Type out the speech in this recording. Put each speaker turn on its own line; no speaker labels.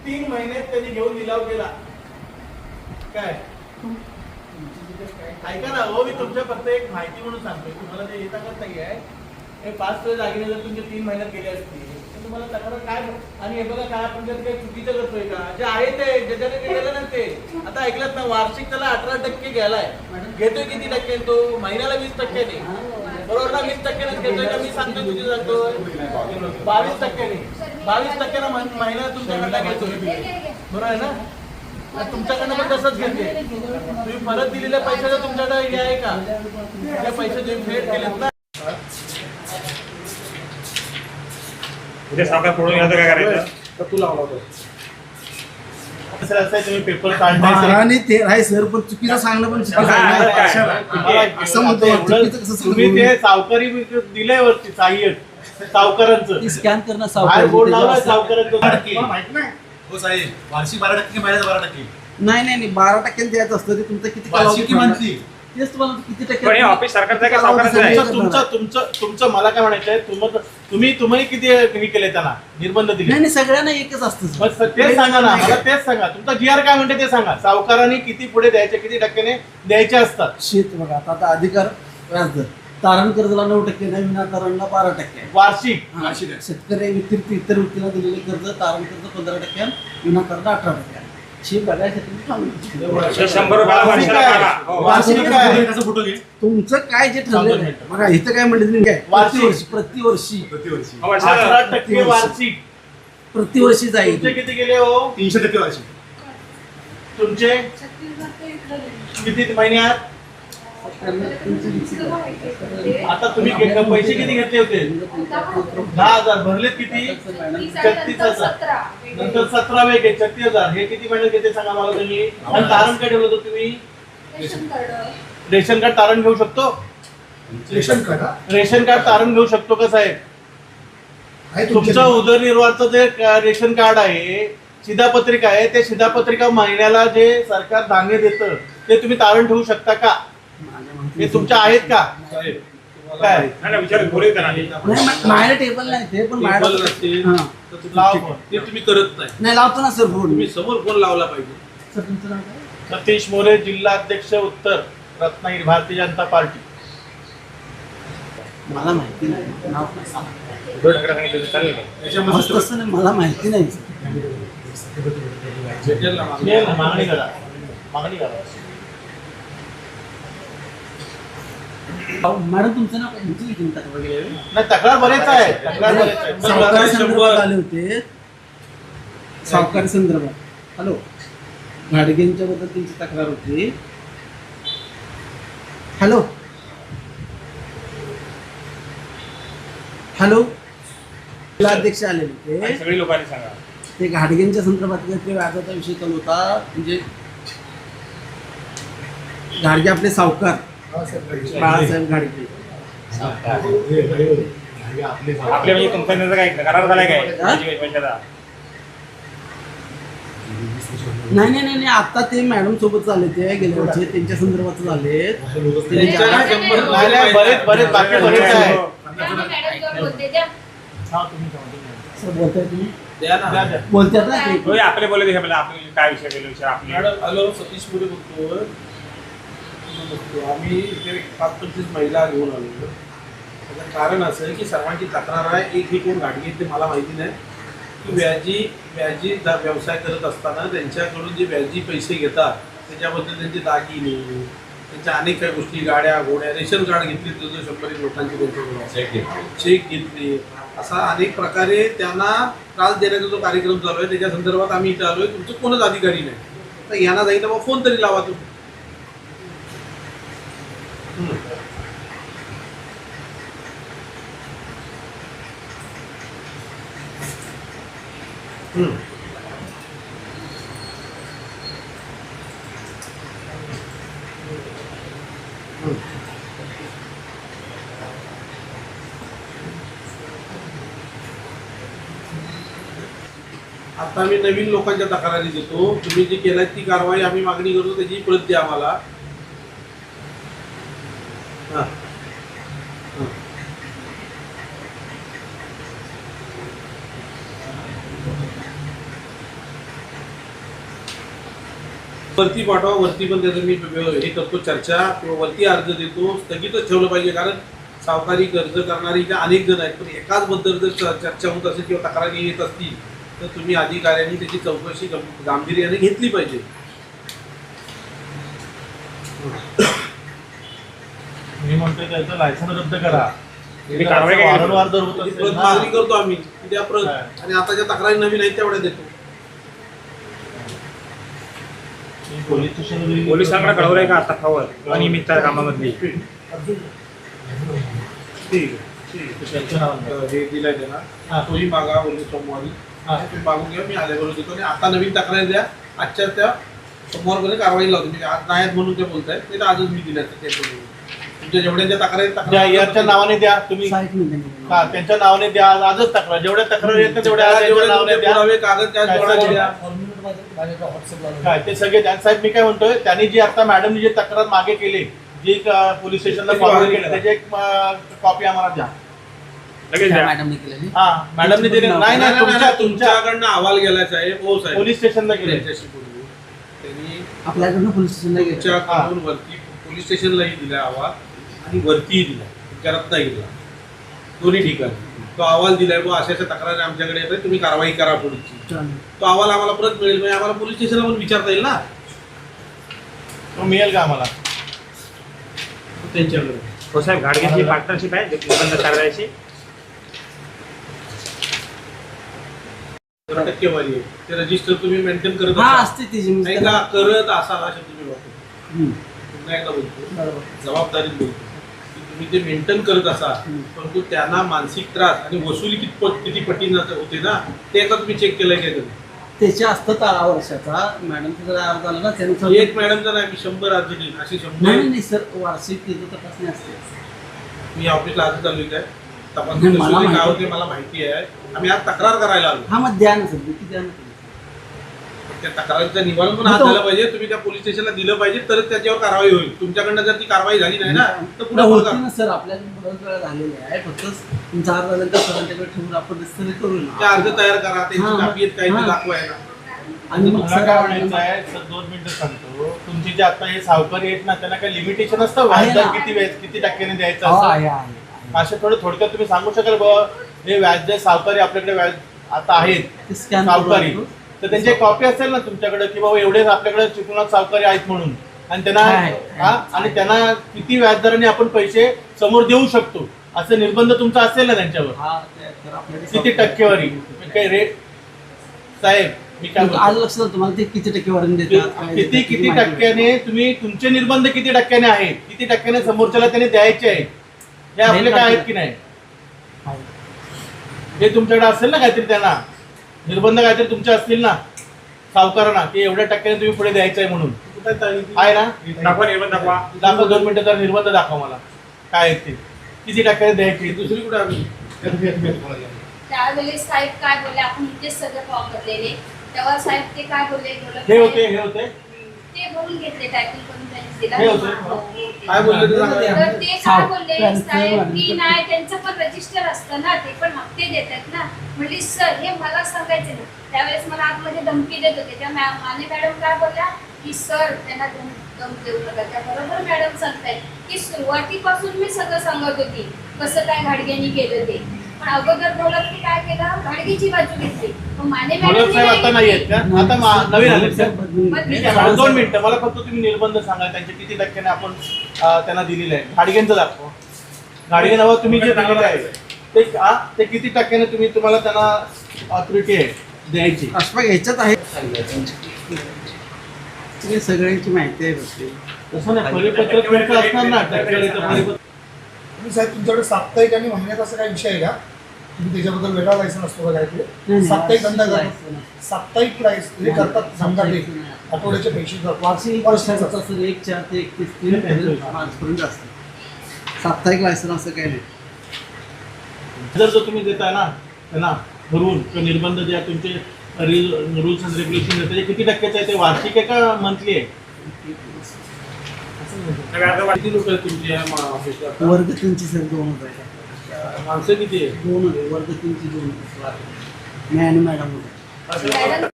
3 महिन्यात त्यांनी घेऊन लिलाव केला काय ऐका ना हो, मी तुमच्या फक्त एक माहिती म्हणून सांगतोय, तुम्हाला ते येता करता आहे. हे 5 दागिने जर तुमचे 3 महिन्यात गेले असतील तर तुम्हाला तक्रार काय. आणि हे बघा काय आपण जर काही चुकीचं करतोय का, जे आहे ते ज्याच्याने गेलं ना ते. आता ऐकलत ना, वार्षिक त्याला 18% गेलाय, घेतोय किती टक्के तो, महिन्याला 20% बरोबर ना. 20% घेतोय का, मी सांगतोय तुझी सांगतोय 22%. 22% महिन्याला तुमच्याकडनं घेतोय, बरोबर आहे ना. तुमच्याकडनं पण तसंच घेते. तुम्ही परत दिलेल्या पैशाचं तुमच्याकडे हे आहे का, त्या पैसे तुम्ही फेड केलेत ना.
उद्या सावकार फोडून घ्यायचं काय करायचं,
तर तू लावला होता असं आहे. तुम्ही पेपर काढणार
ते आहे सर, पण चुकीचं सांगणं पण असं म्हणतो.
तुम्ही ते सावकारी दिलंय वरती सहाय्यक सावकारांचं
स्कॅन करणं
काय बोर्ड लावलाय सावकारांचं.
माहित नाही हो साहेब, वार्षिक 12% महिन्याचं 12%.
नाही 12% द्यायचं असतं. ते तुमचं किती
वार्षिक की मंथली?
तेच तुम्हाला किती टक्के.
पण हे ऑफिस सरकारचं आहे का सावकाराचं आहे?
तुमचं मला काय म्हणायचंय, तुम्ही किती हे केले त्यांना निर्बंध दिले.
नाही सगळ्यांना एकच असतं.
तेच सांगा ना मला, तेच सांगा तुमचा GR काय म्हणते ते सांगा. सावकारांनी किती पुढे द्यायचे, किती टक्क्याने द्यायचे असतात.
शेत बघा आता अधिकार व्याजदर तारण कर्जाला 9% नाही, विनातारणला 12%
वार्षिक.
शेतकरी व्यतिरिक्त इतर व्यक्तीला दिलेले कर्ज तारण कर्ज 15%, विनातारण 18%. हे बघायसाठी
100 रुपयाला वर्षाला भरा. हो.
वार्षिक काय
त्याचा फोटो घे.
तुमचं काय जे ठरलेलं आहे बघा, इथं काय म्हणलं काय प्रतिवर्षी
प्रतिवर्षी
हो, वर्षाला
18% वार्षिक.
प्रतिवर्षी जाईल.
तुमचे किती गेले हो,
300% वार्षिक.
तुमचे किती महिन्यात. आता तुम्ही पैसे किती घेतले होते, 10,000 भरलेत किती, 36,000. नंतर 17 वेळ 36,000. हे किती महिन्यात घेते सांगा मला तुम्ही. आणि तारण काय ठेवलं होतं तुम्ही, रेशन कार्ड तारण घेऊ शकतो. रेशन कार्ड तारण घेऊ शकतो का साहेब. तुमचं उदरनिर्वाहाचं जे रेशन कार्ड आहे, शिधापत्रिका आहे, ते शिधापत्रिका महिन्याला जे सरकार धान्य देतं ते तुम्ही तारण ठेवू शकता का, हे तुमच्या आहेत का काय.
नाही विचार बोलू का नाही.
माझ्या टेबल नाही ते, पण
ते तुम्ही करत
नाही लावतो ना सर फोन.
तुम्ही समोर फोन लावला पाहिजे.
सर तुमचं नाव काय.
सतीश मोरे, जिल्हा अध्यक्ष उत्तर, रत्नागिरी, भारतीय जनता पार्टी.
मला माहिती नाही, नाव काय सांगा.
उद्धव ठाकरे सांगितलं चालेल का?
तसं नाही, मला माहिती नाही.
मागणी करा, मागणी करा.
मॅडम तुमचं नाव काय, तुमची किती तक्रार वगैरे.
नाही तक्रार बरेच आहे, तक्रार बरेच आहे.
सावकारी संदर्भात आले होते, सावकारी संदर्भात. हॅलो, घाडगेंच्या बद्दल तुमची तक्रार होती. हॅलो हॅलो अध्यक्ष आले होते,
सगळी लोकांनी सांगा.
ते घाडगेंच्या संदर्भात ते व्याजाचा विषय चालू होता. म्हणजे घाडगे आपले सावकार बाळासाहेब घाडगे.
आपल्या म्हणजे कंपनीचा काय करार झालाय काय पैशाचा.
नाही आता ते मॅडम सोबत झाले, ते गेल्या वर्षी त्यांच्या संदर्भात झाले.
बरेच बाकी बरेच आहे.
बोलताय तुम्ही, बोलतात ना ते.
होय, आपले बोलले हे मला आपण काय विषय केला विचार आपले.
हॅलो, सतीश मोरे बोलतोय. आम्ही इथे 5-25 महिला घेऊन आलो. त्याचं कारण असं आहे की सर्वांची तक्रार आहे, एक ही कोण गाडी ते मला माहिती नाही की व्याजी व्यवसाय करत असताना त्यांच्याकडून जे व्याजी पैसे घेतात त्याच्याबद्दल त्यांचे दागिने, त्यांच्या अनेक काही गोष्टी, गाड्या घोड्या, रेशन कार्ड घेतली, 100 लोकांची त्यांच्याकडून चेक घेतले, असा अनेक प्रकारे त्यांना त्रास देण्याचा जो कार्यक्रम चालू आहे त्याच्या संदर्भात आम्ही इथं आलोय. तुमचं कोणच अधिकारी नाही, तर यांना जाईल मग फोन तरी लावा तुम्ही. आता मी नवीन लोकांच्या तक्रारी देतो. तुम्ही जी केलाय ती कारवाई आम्ही मागणी करतो, त्याची प्रत द्या आम्हाला. वरती पाठवा, वरती पण त्याचं मी हे करतो चर्चा किंवा वरती अर्ज देतो. स्थगितच ठेवलं पाहिजे, कारण सावकारी कर्ज करणारी इथे अनेक जण आहेत, पण एकाच बद्दल जर चर्चा होत असेल किंवा तक्रारी येत असतील तर तुम्ही अधिकाऱ्यांनी त्याची चौकशी गांभीर्याने घेतली पाहिजे.
मी म्हणतोय त्याचं लायसन रद्द करा.
तुम्ही कारवाई काय केली?
वारंवार जर होत
ती
असेल
प्रत
ना,
मागणी करतो आम्ही, त्या प्रत आणि आता ज्या तक्रारी नवीन आहेत तेवढ्या देतो.
पोलीस स्टेशन
पोलिसांकडे कळवलंय का आता खबर अनियमित कामामधली?
ठीक आहे,
त्यांच्या नावाने.
हे दिलंय त्यांना,
हा.
तोही मागा बोलले सोमवारी.
हा.
तुम्ही मागून घ्या, मी आल्याबरोबर देतो. आणि आता नवीन तक्रार द्या, आजच्या त्या सोमवारपर्यंत कारवाई लावतो. म्हणजे आज नाही आहेत म्हणून ते बोलतायत, ते तर आजच मी दिल्या तुमच्या जेवढ्या तक्रारी
ज्या याच्या नावाने द्या तुम्ही.
साईट मध्ये
हा, त्यांच्या नावाने द्या. आजच तक्रार जेवढ्या तक्रार येत तेवढ्या आज त्यांच्या नावाने द्या.
पुरावे कागद त्या
काय
जोडायचे
सगळं?
द्या.
काय ते सगळे द्या. साहेब मी काय म्हणतोय, त्यांनी जी आता मॅडमनी जी तक्रार मागे केली, जी पोलीस स्टेशनला
त्याची
फॉरवर्ड
मागणी
केली,
करा.
त्याची एक कॉपी आम्हाला द्या.
लगेच द्या.
मॅडमने केलेली.
हा, मॅडमने दिली. नाही
नाही,
नाही,
नाही,
तुमच्या
नाही, तुमच्याकडनं अहवाल गेला साहेब. हो साहेब,
पोलीस स्टेशनला गेले.
त्यांच्याशी बोलू. त्यांनी
आपल्याकडनं पोलीस स्टेशनला गेलं.
तुमच्याकडून वरती पोलीस स्टेशनलाही दिला अहवाल आणि वरतीही दिला, तुमच्या रत्नागिरीला, दोन्ही ठिकाणी तो अहवाल दिलाय. व अशा अशा तक्रारी आमच्याकडे येतात, तुम्ही कारवाई करा पुढची.
चालेल.
तो अहवाल आम्हाला परत मिळेल, म्हणजे आम्हाला पोलीस स्टेशनला पण विचारता येईल ना
तो मिळेल का आम्हाला?
त्यांच्याकडे.
हो साहेब, गाडगेची पार्टनरशिप आहे निबंध कारवाईची.
टक्केवारी आहे, ते रजिस्टर तुम्ही मेंटेन करत
हा
असाल.
असते ती जी
नाही का करत असाल असे तुम्ही वापरतो.
हम्म.
पुन्हा एकदा बोलतो,
बरोबर.
जबाबदारीत बोलतो की तुम्ही ते मेंटेन करत असाल, परंतु त्यांना मानसिक त्रास आणि वसुली किती पटीने होते ना, ते एकदा तुम्ही चेक केलंय काय तुम्ही?
त्याच्या असतं 13 वर्षाचा मॅडमचा जर अर्ज आला ना त्यानुसार
एक मॅडमचा नाही, मी 100 अर्ज देईन, अशी 100.
नाही सर, वार्षिक त्याचं तपासणी असते.
मी ऑफिसला अर्ज चालू आहे, तपासणी
नाही, मला
वसुली काय
माहिती.
होते मला माहिती आहे. आम्ही आज तक्रार करायला आलो.
हा मग द्या ना सर, किती द्या ना.
त्या तक्रारीचं निवारण पण हात
तो-
झालं पाहिजे. तुम्ही त्या पोलीस स्टेशनला दिलं पाहिजे, तरच त्याच्यावर कारवाई होईल. तुमच्याकडनं जर ती कारवाई झाली नाही ना तर पुढे
होती ना सर, आपल्याकडे बऱ्याच वेळा झालेली आहे. फक्त तुमचा अर्ज आल्यानंतर सरांच्याकडे ठेवून आपण रजिस्टर करू
त्या अर्ज
ना.
तयार करा, त्यांची
हा,
कापी आहेत काही
हा.
ते दाखवायला.
आणि मग
मला काय म्हणायचं आहे, सर 2 मिनिटं सांगतो. तुमची जे आता हे सावकारी आहेत ना, त्यांना काही लिमिटेशन असतं
आहे
व्याजदर
ना.
किती टक्क्याने द्यायचं
हो,
असं?
आहे.
असे थोडं थोडक्यात तुम्ही सांगू शकाल बाबा, हे व्याज जे सावकारी आपल्याकडे व्याज आता आहेत
ते स्कॅन
सावकारी, तर त्यांची कॉपी असेल ना तुमच्याकडे की बाबा एवढेच आपल्याकडे चिपळूणात सावकारी आहेत म्हणून, आणि त्यांना
आहे.
हा, आणि त्यांना किती व्याजदराने आपण पैसे समोर देऊ शकतो असं निर्बंध तुमचा असेल ना त्यांच्यावर?
हा, तर आपल्याकडे
किती टक्केवारी काही रेट? साहेब मी काय बोलतो,
आलं लक्षात तुम्हाला ते किती टक्केवारी देतात,
किती टक्क्याने तुम्ही, तुमचे निर्बंध किती टक्क्याने आहेत, किती टक्क्याने समोरच्याला त्याने द्यायचे आहेत, हे आपले काय आहेत की नाही? हे तुमच्याकडे असेल ना काहीतरी, त्यांना निर्बंध काहीतरी तुमचे असतील ना सावकारांना, की एवढ्या टक्क्याने तुम्ही पुढे द्यायचं आहे म्हणून, आहे ना?
दाखवा निर्बंध दाखवा.
दाखव 2 मिनिटं, जर निर्बंध दाखवा मला काय आहेत ते, किती टक्क्याने द्यायची.
दुसरी कुठे आम्ही
त्यावेळेस साहेब काय बोलले, आपण इथेच सगळं फॉर्म भरलेले, तेव्हा साहेब ते काय बोलले,
हे होते
ते भरून घेतले, टायपिंग करून त्यांनी दिला.
हे होते?
हो,
काय बोलले ते सांगा.
तर ते काय बोलले साहेब की नाही, त्यांचं पण रजिस्टर असतं ना, ते पण हप्ते देतात ना. म्हणली सर हे मला सांगायचे ना. त्यावेळेस मला आतमध्ये धमकी देत होते. त्या माने मॅडम काय बोलल्या की सर त्यांना दम देऊ नका. त्या बरोबर मॅडम सांगतायत की सुरुवातीपासून मी सगळं सांगत होती कसं काय घाडग्यांनी केलं ते, पण अगोदर बोलत की काय केलं, घाडगीची बाजू घेतली. मग माने
बोलत साहेब आता नाही आहेत का? आता नवीन आले का?
बदली
ठीक आहे मॅडम, 2 मिनिटं मला फक्त तुम्ही निर्बंध सांगा त्यांचे किती टक्क्याने आपण त्यांना दिलेले आहे. घाडगेंचं दाखवा. घाडगे नाव तुम्ही जे दिलेलं आहे ते किती टक्क्याने तुम्हाला त्यांना ऑथॉरिटी आहे द्यायची?
अशा ह्याच्यात आहे ते सगळ्यांची माहिती आहे बसली.
तसं नाही, परिपत्रक मिळतं असणार ना टक्केवारीचं परिपत्रक.
तुम्ही साहेब तुमच्याकडे साप्ताहिक आणि महिन्यात असं काही विषय आहे का? तुम्ही त्याच्याबद्दल वेगळा लायसन असतो का काय? साप्ताहिक धंदा करतात, साप्ताहिक प्राइस हे करतात समजा ते आठवड्याचे पैसे
वार्षिक वर्षाचा सर 1, 4 ते 31 मार्चपर्यंत असतं. साप्ताहिक लायसन असं काही नाही.
जर तुम्ही देताय ना त्यांना भरून किंवा निर्बंध द्या, तुमचे रूल्स अँड रेग्युलेशन त्याचे किती टक्क्याचे आहे, ते वार्षिक आहे का मंथली आहे?
किती लोक आहेत तुमच्या ऑफिसला?
वर्ग 3ची सर 2 होते.
माणसं किती आहे?
2 होते, वर्ग 3ची 2 होते. मी आणि मॅडम होते.
मॅडम